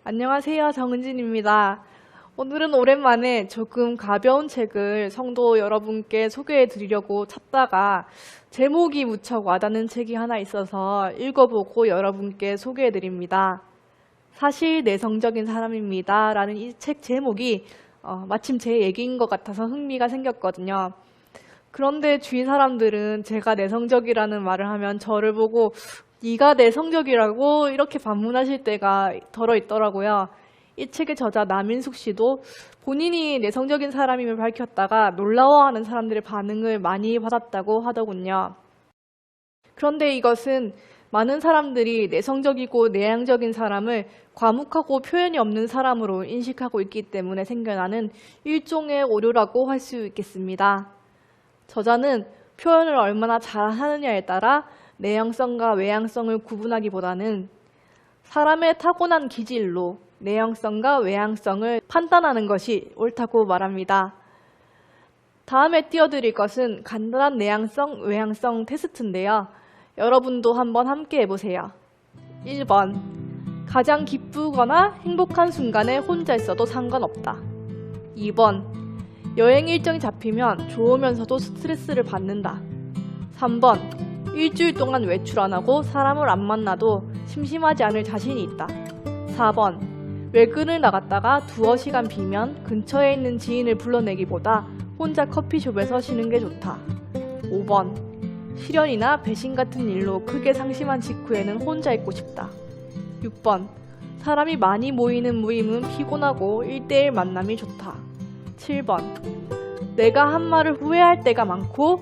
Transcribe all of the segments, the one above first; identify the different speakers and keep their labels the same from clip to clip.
Speaker 1: 안녕하세요. 정은진입니다. 오늘은 오랜만에 조금 가벼운 책을 성도 여러분께 소개해 드리려고 찾다가 제목이 무척 와닿는 책이 하나 있어서 읽어보고 여러분께 소개해 드립니다. 사실 내성적인 사람입니다. 라는 이 책 제목이 마침 제 얘기인 것 같아서 흥미가 생겼거든요. 그런데 주위 사람들은 제가 내성적이라는 말을 하면 저를 보고 네가 내성적이라고 이렇게 반문하실 때가 덜어 있더라고요. 이 책의 저자 남인숙 씨도 본인이 내성적인 사람임을 밝혔다가 놀라워하는 사람들의 반응을 많이 받았다고 하더군요. 그런데 이것은 많은 사람들이 내성적이고 내향적인 사람을 과묵하고 표현이 없는 사람으로 인식하고 있기 때문에 생겨나는 일종의 오류라고 할 수 있겠습니다. 저자는 표현을 얼마나 잘하느냐에 따라 내향성과 외향성을 구분하기보다는 사람의 타고난 기질로 내향성과 외향성을 판단하는 것이 옳다고 말합니다. 다음에 띄워드릴 것은 간단한 내향성, 외향성 테스트인데요. 여러분도 한번 함께 해보세요. 1번, 가장 기쁘거나 행복한 순간에 혼자 있어도 상관없다. 2번, 여행 일정이 잡히면 좋으면서도 스트레스를 받는다. 3번, 일주일 동안 외출 안 하고 사람을 안 만나도 심심하지 않을 자신이 있다. 4번, 외근을 나갔다가 두어 시간 비면 근처에 있는 지인을 불러내기보다 혼자 커피숍에서 쉬는 게 좋다. 5번, 실연이나 배신 같은 일로 크게 상심한 직후에는 혼자 있고 싶다. 6번, 사람이 많이 모이는 모임은 피곤하고 1대1 만남이 좋다. 7번, 내가 한 말을 후회할 때가 많고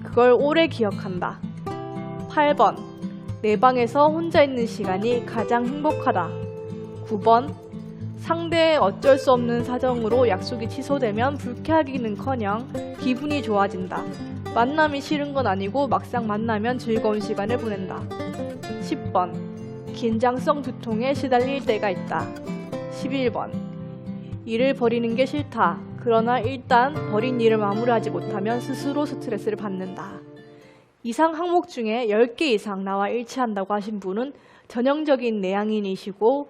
Speaker 1: 그걸 오래 기억한다. 8번, 내 방에서 혼자 있는 시간이 가장 행복하다. 9번, 상대의 어쩔 수 없는 사정으로 약속이 취소되면 불쾌하기는커녕 기분이 좋아진다. 만남이 싫은 건 아니고 막상 만나면 즐거운 시간을 보낸다. 10번, 긴장성 두통에 시달릴 때가 있다. 11번, 일을 버리는 게 싫다. 그러나 일단 버린 일을 마무리하지 못하면 스스로 스트레스를 받는다. 이상 항목 중에 10개 이상 나와 일치한다고 하신 분은 전형적인 내향인이시고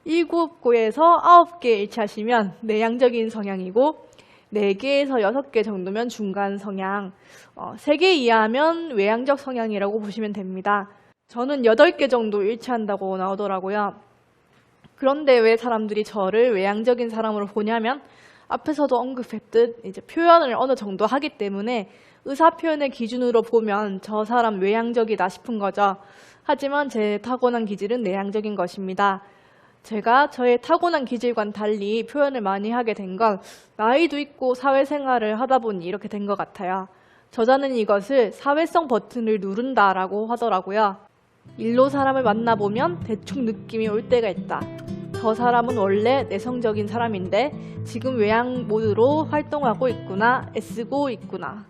Speaker 1: 7개에서 9개 일치하시면 내향적인 성향이고 4개에서 6개 정도면 중간 성향, 3개 이하면 외향적 성향이라고 보시면 됩니다. 저는 8개 정도 일치한다고 나오더라고요. 그런데 왜 사람들이 저를 외향적인 사람으로 보냐면 앞에서도 언급했듯 이제 표현을 어느 정도 하기 때문에 의사표현의 기준으로 보면 저 사람 외향적이다 싶은 거죠. 하지만 제 타고난 기질은 내향적인 것입니다. 제가 저의 타고난 기질과는 달리 표현을 많이 하게 된 건 나이도 있고 사회생활을 하다 보니 이렇게 된 것 같아요. 저자는 이것을 사회성 버튼을 누른다라고 하더라고요. 일로 사람을 만나보면 대충 느낌이 올 때가 있다. 저 사람은 원래 내성적인 사람인데 지금 외향 모드로 활동하고 있구나, 애쓰고 있구나.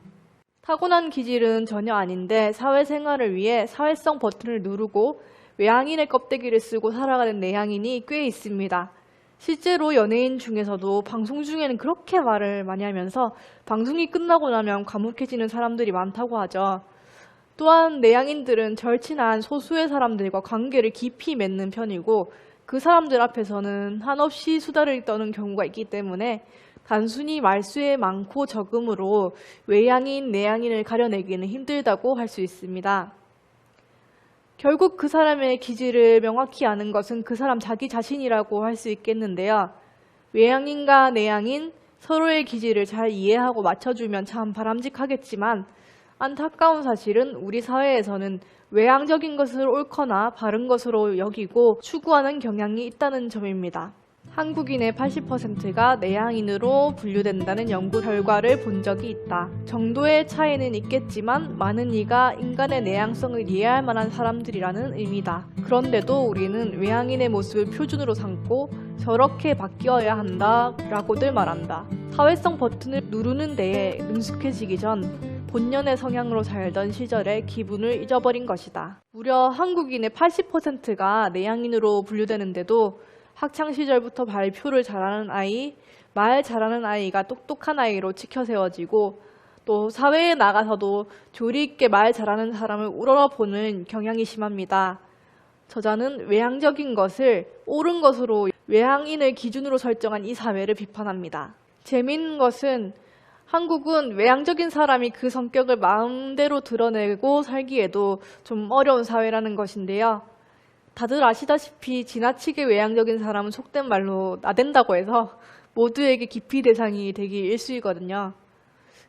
Speaker 1: 타고난 기질은 전혀 아닌데 사회생활을 위해 사회성 버튼을 누르고 외향인의 껍데기를 쓰고 살아가는 내향인이 꽤 있습니다. 실제로 연예인 중에서도 방송 중에는 그렇게 말을 많이 하면서 방송이 끝나고 나면 과묵해지는 사람들이 많다고 하죠. 또한 내향인들은 절친한 소수의 사람들과 관계를 깊이 맺는 편이고 그 사람들 앞에서는 한없이 수다를 떠는 경우가 있기 때문에 단순히 말수의 많고 적음으로 외향인, 내향인을 가려내기는 힘들다고 할 수 있습니다. 결국 그 사람의 기질을 명확히 아는 것은 그 사람 자기 자신이라고 할 수 있겠는데요. 외향인과 내향인 서로의 기질을 잘 이해하고 맞춰주면 참 바람직하겠지만 안타까운 사실은 우리 사회에서는 외향적인 것을 옳거나 바른 것으로 여기고 추구하는 경향이 있다는 점입니다. 한국인의 80%가 내향인으로 분류된다는 연구 결과를 본 적이 있다. 정도의 차이는 있겠지만 많은 이가 인간의 내향성을 이해할 만한 사람들이라는 의미다. 그런데도 우리는 외향인의 모습을 표준으로 삼고 저렇게 바뀌어야 한다 라고들 말한다. 사회성 버튼을 누르는 데에 능숙해지기 전 본연의 성향으로 살던 시절의 기분을 잊어버린 것이다. 무려 한국인의 80%가 내향인으로 분류되는데도 학창시절부터 발표를 잘하는 아이, 말 잘하는 아이가 똑똑한 아이로 치켜세워지고 또 사회에 나가서도 조리 있게 말 잘하는 사람을 우러러보는 경향이 심합니다. 저자는 외향적인 것을 옳은 것으로 외향인을 기준으로 설정한 이 사회를 비판합니다. 재미있는 것은 한국은 외향적인 사람이 그 성격을 마음대로 드러내고 살기에도 좀 어려운 사회라는 것인데요. 다들 아시다시피 지나치게 외향적인 사람은 속된 말로 나댄다고 해서 모두에게 기피 대상이 되기 일쑤이거든요.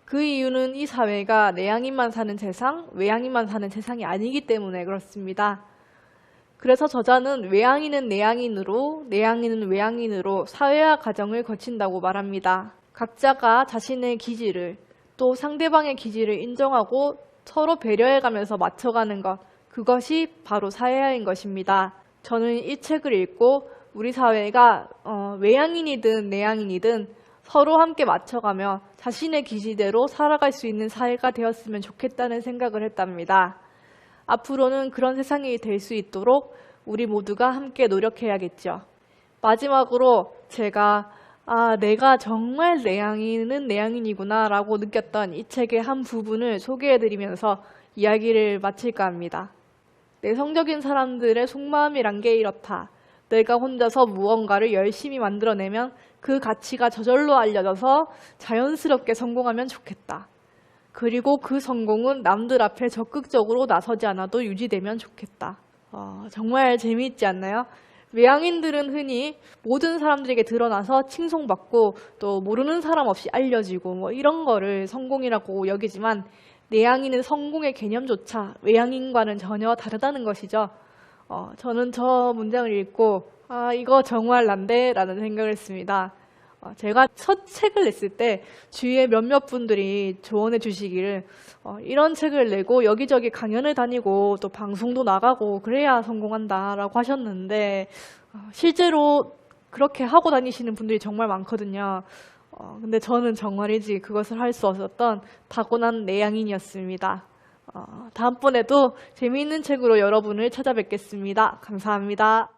Speaker 1: 그 이유는 이 사회가 내향인만 사는 세상, 외향인만 사는 세상이 아니기 때문에 그렇습니다. 그래서 저자는 외향인은 내향인으로, 내향인은 외향인으로 사회와 가정을 거친다고 말합니다. 각자가 자신의 기질을 또 상대방의 기질을 인정하고 서로 배려해가면서 맞춰가는 것, 그것이 바로 사회화인 것입니다. 저는 이 책을 읽고 우리 사회가 외향인이든 내향인이든 서로 함께 맞춰가며 자신의 기질대로 살아갈 수 있는 사회가 되었으면 좋겠다는 생각을 했답니다. 앞으로는 그런 세상이 될 수 있도록 우리 모두가 함께 노력해야겠죠. 마지막으로 제가 내가 정말 내향인은 내향인이구나 라고 느꼈던 이 책의 한 부분을 소개해드리면서 이야기를 마칠까 합니다. 내성적인 사람들의 속마음이란 게 이렇다. 내가 혼자서 무언가를 열심히 만들어내면 그 가치가 저절로 알려져서 자연스럽게 성공하면 좋겠다. 그리고 그 성공은 남들 앞에 적극적으로 나서지 않아도 유지되면 좋겠다. 정말 재미있지 않나요? 외향인들은 흔히 모든 사람들에게 드러나서 칭송받고 또 모르는 사람 없이 알려지고 뭐 이런 거를 성공이라고 여기지만 내향인은 성공의 개념조차 외향인과는 전혀 다르다는 것이죠. 저는 저 문장을 읽고 이거 정말 난데 라는 생각을 했습니다. 제가 첫 책을 냈을 때 주위에 몇몇 분들이 조언해 주시기를 이런 책을 내고 여기저기 강연을 다니고 또 방송도 나가고 그래야 성공한다 라고 하셨는데 실제로 그렇게 하고 다니시는 분들이 정말 많거든요. 근데 저는 정말이지 그것을 할 수 없었던 타고난 내향인이었습니다. 다음번에도 재미있는 책으로 여러분을 찾아뵙겠습니다. 감사합니다.